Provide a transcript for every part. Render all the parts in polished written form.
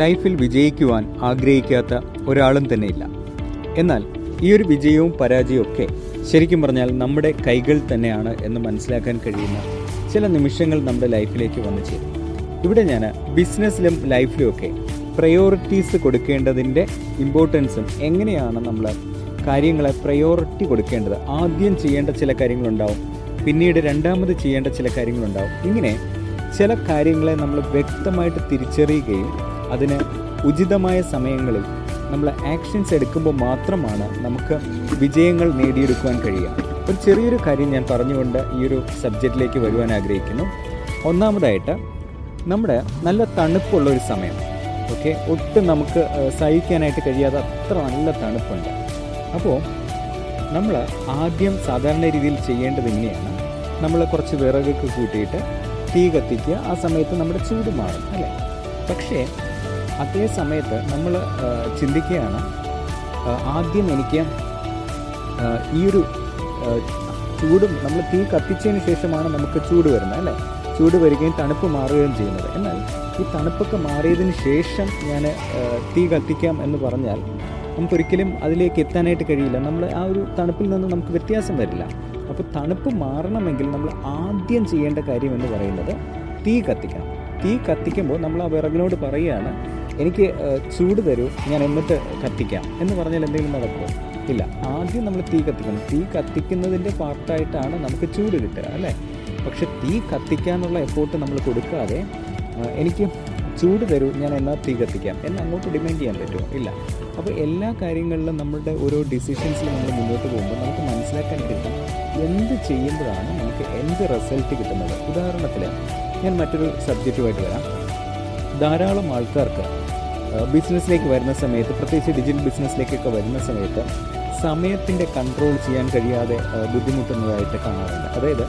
ലൈഫിൽ വിജയിക്കുവാൻ ആഗ്രഹിക്കാത്ത ഒരാളും തന്നെയില്ല. എന്നാൽ ഈ ഒരു വിജയവും പരാജയവും ഒക്കെ ശരിക്കും പറഞ്ഞാൽ നമ്മുടെ കൈകൾ തന്നെയാണ് എന്ന് മനസ്സിലാക്കാൻ കഴിയുന്ന ചില നിമിഷങ്ങൾ നമ്മുടെ ലൈഫിലേക്ക് വന്നു ചേരും. ഇവിടെ ഞാൻ ബിസിനസ്സിലും ലൈഫിലും ഒക്കെ പ്രയോറിറ്റീസ് കൊടുക്കേണ്ടതിൻ്റെ ഇമ്പോർട്ടൻസും എങ്ങനെയാണ് നമ്മൾ കാര്യങ്ങളെ പ്രയോറിറ്റി കൊടുക്കേണ്ടത്, ആദ്യം ചെയ്യേണ്ട ചില കാര്യങ്ങളുണ്ടാവും, പിന്നീട് രണ്ടാമത് ചെയ്യേണ്ട ചില കാര്യങ്ങളുണ്ടാവും. ഇങ്ങനെ ചില കാര്യങ്ങളെ നമ്മൾ വ്യക്തമായിട്ട് തിരിച്ചറിയുകയും അതിന് ഉചിതമായ സമയങ്ങളിൽ നമ്മൾ ആക്ഷൻസ് എടുക്കുമ്പോൾ മാത്രമാണ് നമുക്ക് വിജയങ്ങൾ നേടിയെടുക്കുവാൻ കഴിയുക. ഒരു ചെറിയൊരു കാര്യം ഞാൻ പറഞ്ഞുകൊണ്ട് ഈ ഒരു സബ്ജക്റ്റിലേക്ക് വരുവാൻ ആഗ്രഹിക്കുന്നു. ഒന്നാമതായിട്ട് നമ്മുടെ നല്ല തണുപ്പുള്ളൊരു സമയം, ഒട്ടും നമുക്ക് സഹിക്കാനായിട്ട് കഴിയാതെ അത്ര നല്ല തണുപ്പുണ്ട്. അപ്പോൾ നമ്മൾ ആദ്യം സാധാരണ രീതിയിൽ ചെയ്യേണ്ടത് ഇങ്ങനെയാണ്. നമ്മൾ കുറച്ച് വിറകൊക്കെ കൂട്ടിയിട്ട് തീ കത്തിക്കുക. ആ സമയത്ത് നമ്മുടെ ചൂട് മാറും അല്ലേ? പക്ഷേ അതേ സമയത്ത് നമ്മൾ ചിന്തിക്കുകയാണ്, ആദ്യം എനിക്ക് ഈ ഒരു ചൂട് നമ്മൾ തീ കത്തിച്ചതിന് ശേഷമാണ് നമുക്ക് ചൂട് വരുന്നത് അല്ലേ? ചൂട് വരികയും തണുപ്പ് മാറുകയും ചെയ്യുന്നത്. എന്നാൽ ഈ തണുപ്പൊക്കെ മാറിയതിന് ശേഷം ഞാൻ തീ കത്തിക്കാം എന്ന് പറഞ്ഞാൽ നമുക്കൊരിക്കലും അതിലേക്ക് എത്താനായിട്ട് കഴിയില്ല. നമ്മൾ ആ ഒരു തണുപ്പിൽ നിന്ന് നമുക്ക് വ്യത്യാസം വരില്ല. അപ്പോൾ തണുപ്പ് മാറണമെങ്കിൽ നമ്മൾ ആദ്യം ചെയ്യേണ്ട കാര്യം എന്ന് പറയുന്നത് തീ കത്തിക്കണം. തീ കത്തിക്കുമ്പോൾ നമ്മൾ ആ വിറകിനോട് പറയുകയാണ്, എനിക്ക് ചൂട് തരൂ, ഞാൻ എന്നിട്ട് കത്തിക്കാം എന്ന് പറഞ്ഞാൽ എന്തെങ്കിലും നടക്കുമോ? ഇല്ല. ആദ്യം നമ്മൾ തീ കത്തിക്കണം. തീ കത്തിക്കുന്നതിൻ്റെ പാർട്ടായിട്ടാണ് നമുക്ക് ചൂട് കിട്ടുക അല്ലേ? പക്ഷെ തീ കത്തിക്കാനുള്ള എഫോർട്ട് നമ്മൾ കൊടുക്കാതെ എനിക്ക് ചൂട് തരൂ, ഞാൻ എന്നാൽ തീ കത്തിക്കാം എന്ന് അങ്ങോട്ട് ഡിമാൻഡ് ചെയ്യാൻ പറ്റുമോ? ഇല്ല. അപ്പോൾ എല്ലാ കാര്യങ്ങളിലും നമ്മളുടെ ഓരോ ഡിസിഷൻസിൽ നമ്മൾ മുന്നോട്ട് പോകുമ്പോൾ നമുക്ക് മനസ്സിലാക്കാൻ പറ്റും എന്ത് ചെയ്യുമ്പോഴാണ് നമുക്ക് എന്ത് റിസൾട്ട് കിട്ടുന്നത്. ഉദാഹരണത്തിൽ ഞാൻ മറ്റൊരു സബ്ജക്റ്റുമായിട്ട് വരാം. ധാരാളം ആൾക്കാർക്ക് ബിസിനസ്സിലേക്ക് വരുന്ന സമയത്ത്, പ്രത്യേകിച്ച് ഡിജിറ്റൽ ബിസിനസ്സിലേക്കൊക്കെ വരുന്ന സമയത്ത് സമയത്തിൻ്റെ കൺട്രോൾ ചെയ്യാൻ കഴിയാതെ ബുദ്ധിമുട്ടുന്നതായിട്ട് കാണാറുണ്ട്. അതായത്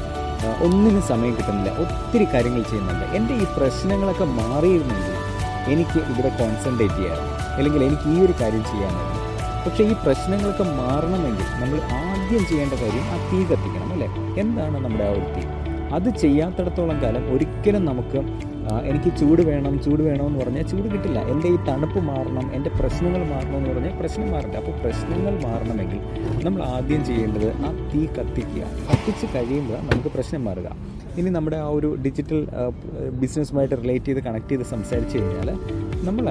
ഒന്നിനും സമയം കിട്ടുന്നില്ല, ഒത്തിരി കാര്യങ്ങൾ ചെയ്യുന്നുണ്ട്. എൻ്റെ ഈ പ്രശ്നങ്ങളൊക്കെ മാറിയിരുന്നെങ്കിൽ എനിക്ക് ഇവിടെ കോൺസെൻട്രേറ്റ് ചെയ്യാം, അല്ലെങ്കിൽ എനിക്ക് ഈ ഒരു കാര്യം ചെയ്യാനായിരുന്നു. പക്ഷേ ഈ പ്രശ്നങ്ങളൊക്കെ മാറണമെങ്കിൽ നമ്മൾ ആദ്യം ചെയ്യേണ്ട കാര്യം ആ തീ കത്തിക്കണം അല്ലേ? എന്താണ് നമ്മുടെ ആ ഒരു തീ? അത് ചെയ്യാത്തിടത്തോളം കാലം ഒരിക്കലും നമുക്ക് എനിക്ക് ചൂട് വേണമെന്ന് പറഞ്ഞാൽ ചൂട് കിട്ടില്ല. എൻ്റെ ഈ തണുപ്പ് മാറണം, എൻ്റെ പ്രശ്നങ്ങൾ മാറണമെന്ന് പറഞ്ഞാൽ പ്രശ്നം മാറില്ല. അപ്പോൾ പ്രശ്നങ്ങൾ മാറണമെങ്കിൽ നമ്മൾ ആദ്യം ചെയ്യേണ്ടത് ആ തീ കത്തിക്കുക. കത്തിച്ച് കഴിയുമ്പോൾ നമുക്ക് പ്രശ്നം മാറുക. ഇനി നമ്മുടെ ആ ഒരു ഡിജിറ്റൽ ബിസിനസ്സുമായിട്ട് റിലേറ്റ് ചെയ്ത് കണക്ട് ചെയ്ത് സംസാരിച്ച് കഴിഞ്ഞാൽ നമ്മൾ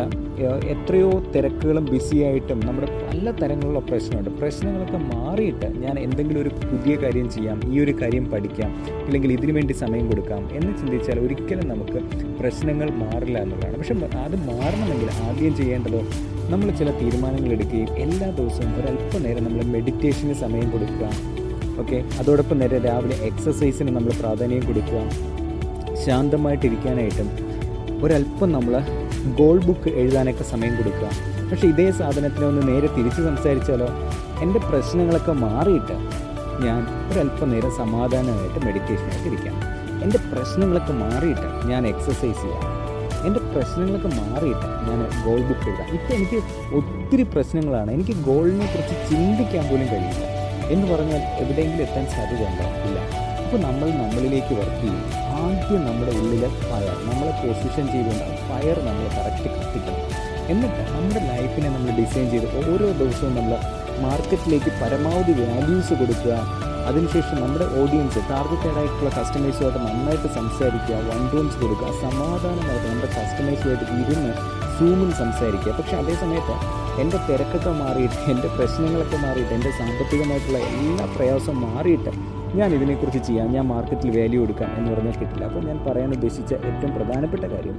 എത്രയോ തിരക്കുകളും ബിസിയായിട്ടും നമ്മുടെ പല തരങ്ങളിലുള്ള പ്രശ്നങ്ങളൊക്കെ മാറിയിട്ട് ഞാൻ എന്തെങ്കിലും ഒരു പുതിയ കാര്യം ചെയ്യാം, ഈ ഒരു കാര്യം പഠിക്കാം, ഇല്ലെങ്കിൽ ഇതിനു വേണ്ടി സമയം കൊടുക്കാം എന്ന് ചിന്തിച്ചാൽ ഒരിക്കലും നമുക്ക് പ്രശ്നങ്ങൾ മാറില്ല എന്നുള്ളതാണ്. പക്ഷെ അത് മാറണമെങ്കിൽ ആദ്യം ചെയ്യേണ്ടതോ നമ്മൾ ചില തീരുമാനങ്ങൾ എടുക്കുകയും എല്ലാ ദിവസവും ഒരല്പം നേരം നമ്മൾ മെഡിറ്റേഷന് സമയം കൊടുക്കുക. അതോടൊപ്പം നേരെ രാവിലെ എക്സസൈസിന് നമ്മൾ പ്രാധാന്യം കൊടുക്കുക. ശാന്തമായിട്ടിരിക്കാനായിട്ടും ഒരല്പം നമ്മൾ ഗോൾ ബുക്ക് എഴുതാനൊക്കെ സമയം കൊടുക്കുക. പക്ഷേ ഇതേ സാധനത്തിനെ ഒന്ന് നേരെ തിരിച്ച് സംസാരിച്ചാലോ, എൻ്റെ പ്രശ്നങ്ങളൊക്കെ മാറിയിട്ട് ഞാൻ ഒരല്പം നേരം സമാധാനമായിട്ട് മെഡിറ്റേഷനായിട്ട് ഇരിക്കാം. എൻ്റെ പ്രശ്നങ്ങളൊക്കെ മാറിയിട്ട് ഞാൻ എക്സസൈസ് ചെയ്യാം. എൻ്റെ പ്രശ്നങ്ങളൊക്കെ മാറിയിട്ട് ഞാൻ ഗോൾ ബുക്ക് എഴുതാം. ഇപ്പോൾ എനിക്ക് ഒത്തിരി പ്രശ്നങ്ങളാണ്, എനിക്ക് ഗോളിനെ കുറിച്ച് ചിന്തിക്കാൻ പോലും കഴിയില്ല എന്ന് പറഞ്ഞാൽ എവിടെയെങ്കിലും എത്താൻ സാധ്യതയുണ്ടോ? ഇല്ല. അപ്പോൾ നമ്മൾ നമ്മളിലേക്ക് വർക്ക് ചെയ്യും. ആദ്യം നമ്മുടെ ഉള്ളിലെ ഫയർ നമ്മളെ പൊസിഷൻ ചെയ്തുകൊണ്ട് ഫയർ നമ്മൾ കറക്റ്റ് കത്തിക്കണം. എന്നിട്ട് നമ്മുടെ ലൈഫിനെ നമ്മൾ ഡിസൈൻ ചെയ്ത് ഓരോ ദിവസവും നമ്മൾ മാർക്കറ്റിലേക്ക് പരമാവധി വാല്യൂസ് കൊടുക്കുക. അതിനുശേഷം നമ്മുടെ ഓഡിയൻസ്, ടാർഗറ്റഡ് ആയിട്ടുള്ള കസ്റ്റമേഴ്സുമായിട്ട് നന്നായിട്ട് സംസാരിക്കുക, വൺ-ടു-വൺസ് കൊടുക്കുക, സമാധാനമായിട്ട് നമ്മുടെ കസ്റ്റമേഴ്സുമായിട്ട് ഇരുന്ന് സൂമിൽ സംസാരിക്കുക. പക്ഷേ അതേ സമയത്ത് എൻ്റെ തിരക്കൊക്കെ മാറിയിട്ട്, എൻ്റെ പ്രശ്നങ്ങളൊക്കെ മാറിയിട്ട്, എൻ്റെ സാമ്പത്തികമായിട്ടുള്ള എല്ലാ പ്രയാസവും മാറിയിട്ട് ഞാൻ ഇതിനെക്കുറിച്ച് ചെയ്യാം, ഞാൻ മാർക്കറ്റിൽ വാല്യൂ കൊടുക്കാം എന്ന് പറഞ്ഞാൽ കിട്ടില്ല. അപ്പോൾ ഞാൻ പറയാൻ ഉദ്ദേശിച്ച ഏറ്റവും പ്രധാനപ്പെട്ട കാര്യം,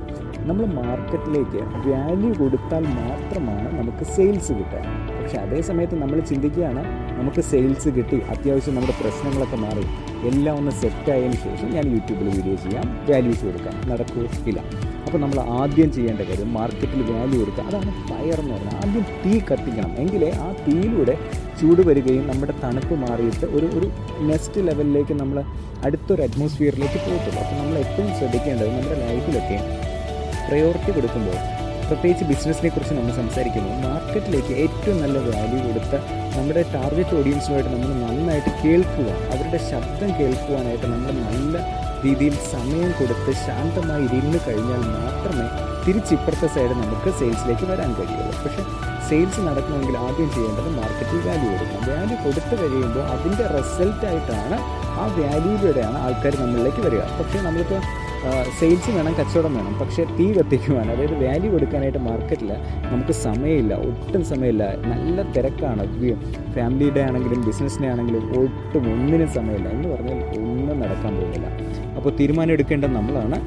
നമ്മൾ മാർക്കറ്റിലേക്ക് വാല്യൂ കൊടുത്താൽ മാത്രമാണ് നമുക്ക് സെയിൽസ് കിട്ടുക. പക്ഷേ അതേ സമയത്ത് നമ്മൾ ചിന്തിക്കുകയാണ്, നമുക്ക് സെയിൽസ് കിട്ടി, അത്യാവശ്യം നമ്മുടെ പ്രശ്നങ്ങളൊക്കെ മാറി, എല്ലാം ഒന്ന് സെറ്റായതിനു ശേഷം ഞാൻ യൂട്യൂബിൽ വീഡിയോ ചെയ്യാം, വാല്യൂസ് കൊടുക്കാം. നടക്കുമോ? ഇല്ല. അപ്പോൾ നമ്മൾ ആദ്യം ചെയ്യേണ്ട കാര്യം മാർക്കറ്റിൽ വാല്യൂ കൊടുക്കുക. അതാണ് ഫയർ എന്ന് പറഞ്ഞാൽ. ആദ്യം തീ കത്തിക്കണം, എങ്കിലേ ആ തീയിലൂടെ ചൂട് വരികയും നമ്മുടെ തണുപ്പ് മാറിയിട്ട് ഒരു നെക്സ്റ്റ് ലെവലിലേക്ക് നമ്മൾ അടുത്തൊരു അറ്റ്മോസ്ഫിയറിലേക്ക് പോകത്തുള്ളൂ. അപ്പോൾ നമ്മൾ എപ്പോഴും ശ്രദ്ധിക്കേണ്ടത് നമ്മുടെ ലൈഫിലൊക്കെ പ്രയോറിറ്റി കൊടുക്കുമ്പോൾ, പ്രത്യേകിച്ച് ബിസിനസ്സിനെ കുറിച്ച് നമ്മൾ സംസാരിക്കുമ്പോൾ, മാർക്കറ്റിലേക്ക് ഏറ്റവും നല്ല വാല്യൂ കൊടുത്ത് നമ്മുടെ ടാർഗറ്റ് ഓഡിയൻസുമായിട്ട് നമ്മൾ നന്നായിട്ട് കേൾക്കുക, അവരുടെ ശബ്ദം കേൾക്കുവാനായിട്ട് നമ്മൾ നല്ല രീതിയിൽ സമയം കൊടുത്ത് ശാന്തമായി ഇരുന്ന് കഴിഞ്ഞാൽ മാത്രമേ തിരിച്ചിപ്പുറത്തെ സൈഡ് നമുക്ക് സെയിൽസിലേക്ക് വരാൻ കഴിയുള്ളൂ. പക്ഷേ സെയിൽസ് നടക്കണമെങ്കിൽ ആദ്യം ചെയ്യേണ്ടത് മാർക്കറ്റിൽ വാല്യൂ കൊടുക്കണം. വാല്യൂ കൊടുത്തു കഴിയുമ്പോൾ അതിൻ്റെ റിസൾട്ടായിട്ടാണ് ആ വാല്യൂയിലൂടെയാണ് ആൾക്കാർ നമ്മളിലേക്ക് വരിക. പക്ഷേ നമ്മളിപ്പോൾ സെയിൽസ് വേണം, കച്ചവടം വേണം, പക്ഷേ തീ കത്തിക്കുവാൻ, അതായത് വാല്യൂ കൊടുക്കാനായിട്ട് മാർക്കറ്റിൽ നമുക്ക് സമയമില്ല, ഒട്ടും സമയമില്ല. നല്ല തിരക്കാണ്. ഫാമിലിയുടെ ആണെങ്കിലും ബിസിനസ്സിനെ ആണെങ്കിലും ഒന്നിനും സമയമില്ല എന്ന് പറഞ്ഞാൽ ഒന്നും നടക്കാൻ പോകുന്നില്ല. അപ്പോൾ തീരുമാനം എടുക്കേണ്ടത് നമ്മളാണ്.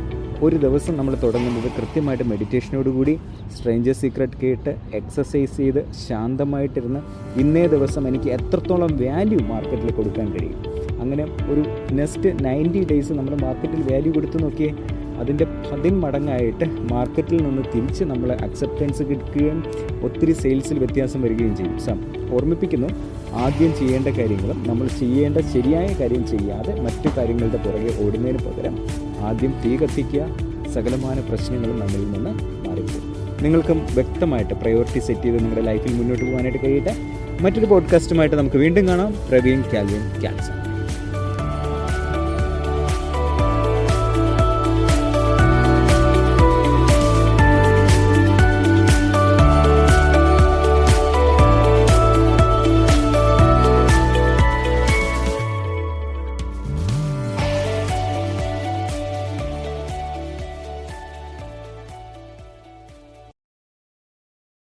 ഒരു ദിവസം നമ്മൾ തുടങ്ങുന്നത് കൃത്യമായിട്ട് മെഡിറ്റേഷനോടുകൂടി, സ്ട്രേഞ്ചർ സീക്രട്ട് കേട്ട്, എക്സസൈസ് ചെയ്ത്, ശാന്തമായിട്ടിരുന്ന് ഇന്നേ ദിവസം എനിക്ക് എത്രത്തോളം വാല്യൂ മാർക്കറ്റിൽ കൊടുക്കാൻ കഴിയും. അങ്ങനെ ഒരു നെക്സ്റ്റ് 90 ഡേയ്സ് നമ്മൾ മാർക്കറ്റിൽ വാല്യൂ കൊടുത്ത് നോക്കിയേ, അതിൻ്റെ 10 മടങ്ങായിട്ട് മാർക്കറ്റിൽ നിന്ന് തിരിച്ച് നമ്മൾ അക്സെപ്റ്റൻസ് കിട്ടുകയും ഒത്തിരി സെയിൽസിൽ വ്യത്യാസം വരികയും ചെയ്യും. ഓർമ്മിപ്പിക്കുന്നു, ആദ്യം ചെയ്യേണ്ട കാര്യങ്ങളും നമ്മൾ ചെയ്യേണ്ട ശരിയായ കാര്യം ചെയ്യാതെ മറ്റു കാര്യങ്ങളുടെ പുറകെ ഓടുന്നതിന് പകരം ആദ്യം തീ കത്തിക്കുക. സകലമായ പ്രശ്നങ്ങളും നമ്മളിൽ നിന്ന് മാറിപ്പോകും. നിങ്ങൾക്കും വ്യക്തമായിട്ട് പ്രയോറിറ്റി സെറ്റ് ചെയ്ത് നിങ്ങളുടെ ലൈഫിൽ മുന്നോട്ട് പോകാനായിട്ട് കഴിയട്ടെ. മറ്റൊരു പോഡ്കാസ്റ്റുമായിട്ട് നമുക്ക് വീണ്ടും കാണാം. Praveen Calvin cancer.